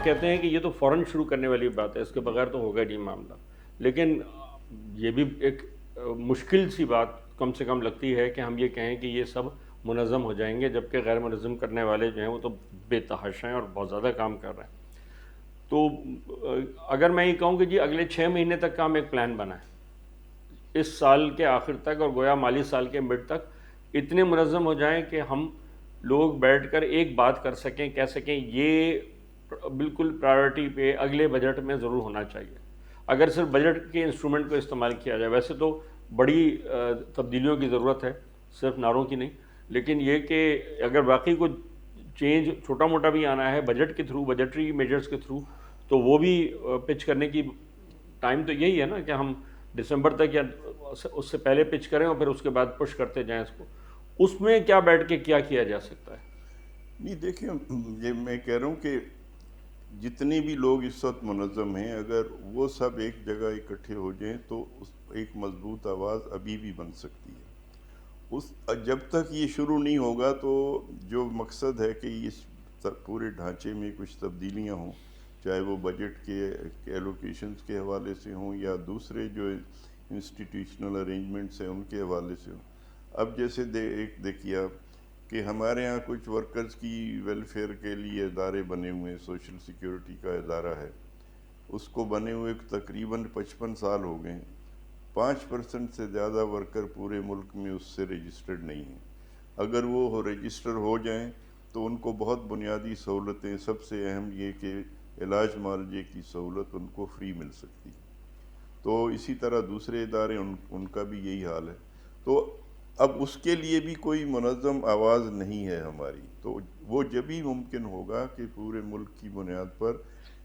آپ کہتے ہیں کہ یہ تو فوراً شروع کرنے والی بات ہے، اس کے بغیر تو ہوگا نہیں معاملہ، لیکن یہ بھی ایک مشکل سی بات کم سے کم لگتی ہے کہ ہم یہ کہیں کہ یہ سب منظم ہو جائیں گے، جبکہ غیر منظم کرنے والے جو ہیں وہ تو بے تحاشا ہیں اور بہت زیادہ کام کر رہے ہیں. تو اگر میں یہ کہوں کہ جی اگلے 6 مہینے تک کا ہم ایک پلان بنائیں، اس سال کے آخر تک اور گویا مالی سال کے مڈ تک اتنے منظم ہو جائیں کہ ہم لوگ بیٹھ کر ایک بات کر سکیں، کہہ سکیں یہ بالکل پرائیورٹی پہ اگلے بجٹ میں ضرور ہونا چاہیے. اگر صرف بجٹ کے انسٹرومنٹ کو استعمال کیا جائے، ویسے تو بڑی تبدیلیوں کی ضرورت ہے، صرف نعروں کی نہیں، لیکن یہ کہ اگر واقعی کوئی چینج چھوٹا موٹا بھی آنا ہے بجٹ کے تھرو، بجٹری میجرز کے تھرو، تو وہ بھی پچ کرنے کی ٹائم تو یہی ہے نا کہ ہم دسمبر تک یا اس سے پہلے پچ کریں اور پھر اس کے بعد پش کرتے جائیں اس کو. اس میں کیا بیٹھ کے کیا جا سکتا ہے؟ نہیں دیکھیں، یہ میں کہہ رہا ہوں کہ جتنے بھی لوگ اس وقت منظم ہیں، اگر وہ سب ایک جگہ اکٹھے ہو جائیں تو ایک مضبوط آواز ابھی بھی بن سکتی ہے. جب تک یہ شروع نہیں ہوگا تو جو مقصد ہے کہ اس پورے ڈھانچے میں کچھ تبدیلیاں ہوں، چاہے وہ بجٹ کے ایلوکیشنز کے حوالے سے ہوں یا دوسرے جو انسٹیٹیوشنل ارینجمنٹس ہیں ان کے حوالے سے ہوں. اب جیسے دیکھیے آپ کہ ہمارے ہاں کچھ ورکرز کی ویلفیئر کے لیے ادارے بنے ہوئے ہیں، سوشل سیکیورٹی کا ادارہ ہے، اس کو بنے ہوئے تقریباً 55 سال ہو گئے ہیں. 5% سے زیادہ ورکر پورے ملک میں اس سے رجسٹرڈ نہیں ہیں. اگر وہ رجسٹر ہو جائیں تو ان کو بہت بنیادی سہولتیں، سب سے اہم یہ کہ علاج معالجے کی سہولت ان کو فری مل سکتی. تو اسی طرح دوسرے ادارے ان کا بھی یہی حال ہے. تو اب اس کے لیے بھی کوئی منظم آواز نہیں ہے ہماری. تو وہ جب ہی ممکن ہوگا کہ پورے ملک کی بنیاد پر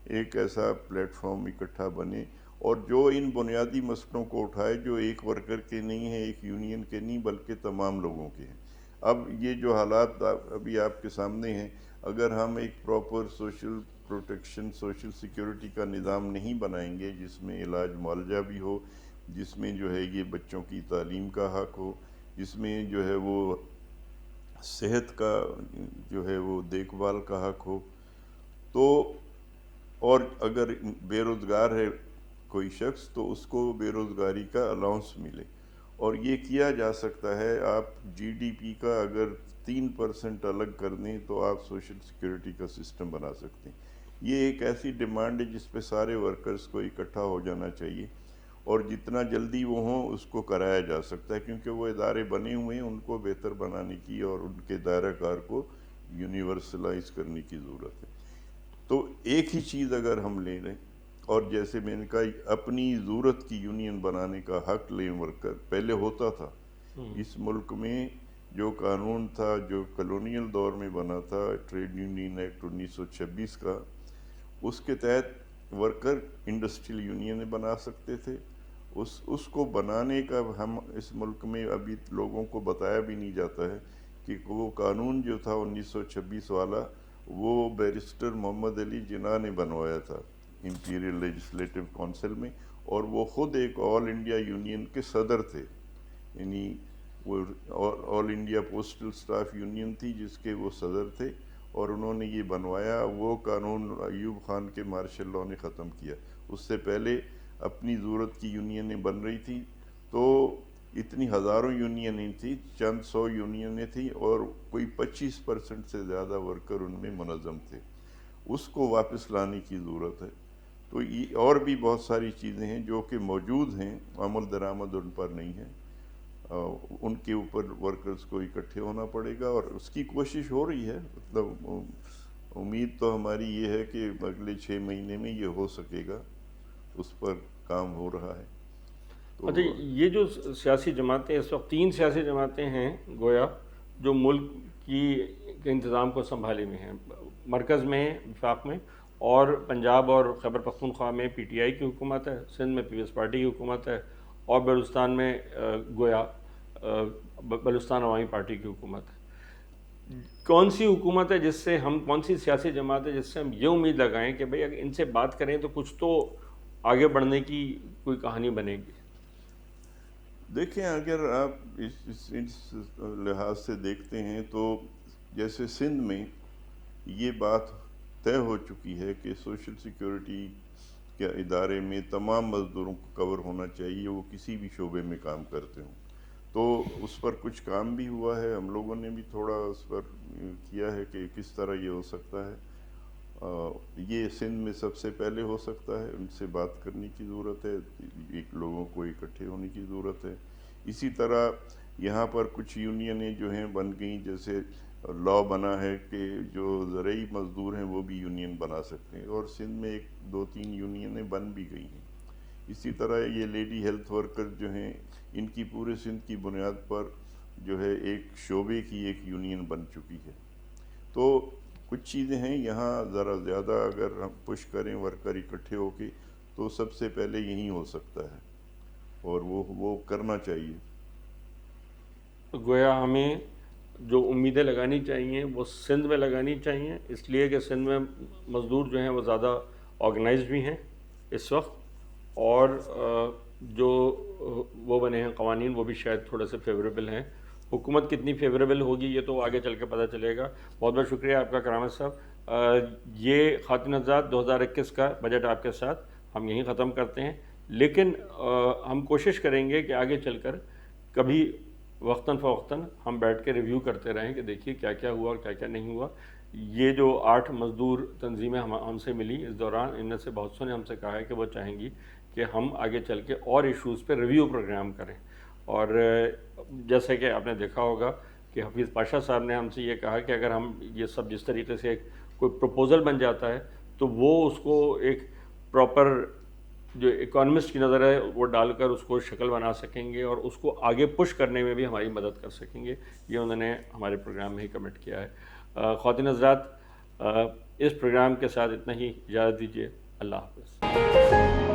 ایک ایسا پلیٹ فارم اکٹھا بنے اور جو ان بنیادی مسئلوں کو اٹھائے جو ایک ورکر کے نہیں ہیں، ایک یونین کے نہیں، بلکہ تمام لوگوں کے ہیں. اب یہ جو حالات ابھی آپ کے سامنے ہیں، اگر ہم ایک proper social protection, social security کا نظام نہیں بنائیں گے جس میں علاج معالجہ بھی ہو، جس میں جو ہے یہ بچوں کی تعلیم کا حق ہو، جس میں جو ہے وہ صحت کا جو ہے وہ دیکھ بھال کا حق ہو، تو اور اگر بے روزگار ہے کوئی شخص تو اس کو بے روزگاری کا الاؤنس ملے. اور یہ کیا جا سکتا ہے. آپ جی ڈی پی کا اگر 3% الگ کر دیں تو آپ سوشل سیکیورٹی کا سسٹم بنا سکتے ہیں. یہ ایک ایسی ڈیمانڈ ہے جس پہ سارے ورکرز کو اکٹھا ہو جانا چاہیے اور جتنا جلدی وہ ہوں اس کو کرایا جا سکتا ہے، کیونکہ وہ ادارے بنے ہوئے ہیں، ان کو بہتر بنانے کی اور ان کے دائرہ کار کو یونیورسلائز کرنے کی ضرورت ہے. تو ایک ہی چیز اگر ہم لے لیں اور جیسے میں نے کہا اپنی ضرورت کی یونین بنانے کا حق لیں ورکر، پہلے ہوتا تھا اس ملک میں. جو قانون تھا جو کلونیل دور میں بنا تھا، ٹریڈ یونین ایکٹ 1926 کا، اس کے تحت ورکر انڈسٹریل یونین بنا سکتے تھے. اس کو بنانے کا ہم اس ملک میں ابھی لوگوں کو بتایا بھی نہیں جاتا ہے کہ وہ قانون جو تھا 1926 والا، وہ بیرسٹر محمد علی جناح نے بنوایا تھا امپیریل لیجسلیٹو کونسل میں، اور وہ خود ایک آل انڈیا یونین کے صدر تھے. یعنی وہ آل انڈیا پوسٹل سٹاف یونین تھی جس کے وہ صدر تھے، اور انہوں نے یہ بنوایا. وہ قانون ایوب خان کے مارشل لاء نے ختم کیا. اس سے پہلے اپنی ضرورت کی یونینیں بن رہی تھیں، تو اتنی ہزاروں یونینیں تھیں، چند سو یونینیں تھیں اور کوئی 25% سے زیادہ ورکر ان میں منظم تھے. اس کو واپس لانے کی ضرورت ہے. تو یہ اور بھی بہت ساری چیزیں ہیں جو کہ موجود ہیں، عمل درآمد ان پر نہیں ہے. ان کے اوپر ورکرز کو اکٹھے ہونا پڑے گا اور اس کی کوشش ہو رہی ہے. مطلب امید تو ہماری یہ ہے کہ اگلے 6 مہینے میں یہ ہو سکے گا، اس پر کام ہو رہا ہے. اچھا، تو یہ جو سیاسی جماعتیں اس وقت 3 سیاسی جماعتیں ہیں گویا جو ملک کی کے انتظام کو سنبھالے ہوئے ہیں، مرکز میں وفاق میں، اور پنجاب اور خیبر پختونخوا میں پی ٹی آئی کی حکومت ہے، سندھ میں پیپلز پارٹی کی حکومت ہے، اور بلوچستان میں گویا بلوچستان عوامی پارٹی کی حکومت ہے. کون سی حکومت ہے جس سے ہم، کون سی سیاسی جماعت ہے جس سے ہم یہ امید لگائیں کہ بھئی اگر ان سے بات کریں تو کچھ تو آگے بڑھنے کی کوئی کہانی بنے گی؟ دیکھیں، اگر آپ اس لحاظ سے دیکھتے ہیں تو جیسے سندھ میں یہ بات طے ہو چکی ہے کہ سوشل سیکیورٹی کے ادارے میں تمام مزدوروں کو کور ہونا چاہیے، وہ کسی بھی شعبے میں کام کرتے ہوں. تو اس پر کچھ کام بھی ہوا ہے، ہم لوگوں نے بھی تھوڑا اس پر کیا ہے کہ کس طرح یہ ہو سکتا ہے. یہ سندھ میں سب سے پہلے ہو سکتا ہے، ان سے بات کرنے کی ضرورت ہے، ایک لوگوں کو اکٹھے ہونے کی ضرورت ہے. اسی طرح یہاں پر کچھ یونینیں جو ہیں بن گئیں، جیسے لا بنا ہے کہ جو زرعی مزدور ہیں وہ بھی یونین بنا سکتے ہیں، اور سندھ میں 1-2-3 یونینیں بن بھی گئی ہیں. اسی طرح یہ لیڈی ہیلتھ ورکر جو ہیں، ان کی پورے سندھ کی بنیاد پر جو ہے ایک شعبے کی ایک یونین بن چکی ہے. تو کچھ چیزیں ہیں یہاں ذرا زیادہ اگر ہم پش کریں ورکر اکٹھے ہو کے تو سب سے پہلے یہی ہو سکتا ہے، اور وہ کرنا چاہیے. گویا ہمیں جو امیدیں لگانی چاہیے وہ سندھ میں لگانی چاہیے، اس لیے کہ سندھ میں مزدور جو ہیں وہ زیادہ آرگنائزڈ بھی ہیں اس وقت، اور جو وہ بنے ہیں قوانین وہ بھی شاید تھوڑے سے فیوریبل ہیں. حکومت کتنی فیوریبل ہوگی یہ تو آگے چل کے پتہ چلے گا. بہت بہت شکریہ آپ کا کرامت صاحب. یہ خواتین آزاد 2021 کا بجٹ آپ کے ساتھ ہم یہیں ختم کرتے ہیں، لیکن ہم کوشش کریں گے کہ آگے چل کر کبھی وقتاً فوقتاً ہم بیٹھ کے ریویو کرتے رہیں کہ دیکھیے کیا کیا ہوا اور کیا کیا نہیں ہوا. یہ جو 8 مزدور تنظیمیں ہم سے ملی اس دوران، ان میں سے بہت سو نے ہم سے کہا ہے کہ وہ چاہیں گی کہ ہم آگے چل کے اور ایشوز پہ ریویو پروگرام کریں. اور جیسے کہ آپ نے دیکھا ہوگا کہ حفیظ پاشا صاحب نے ہم سے یہ کہا کہ اگر ہم یہ سب جس طریقے سے کوئی پروپوزل بن جاتا ہے تو وہ اس کو ایک پراپر جو اکانومسٹ کی نظر ہے وہ ڈال کر اس کو شکل بنا سکیں گے اور اس کو آگے پش کرنے میں بھی ہماری مدد کر سکیں گے. یہ انہوں نے ہمارے پروگرام میں ہی کمنٹ کیا ہے. خواتین حضرات، اس پروگرام کے ساتھ اتنا ہی، اجازت دیجیے. اللہ حافظ.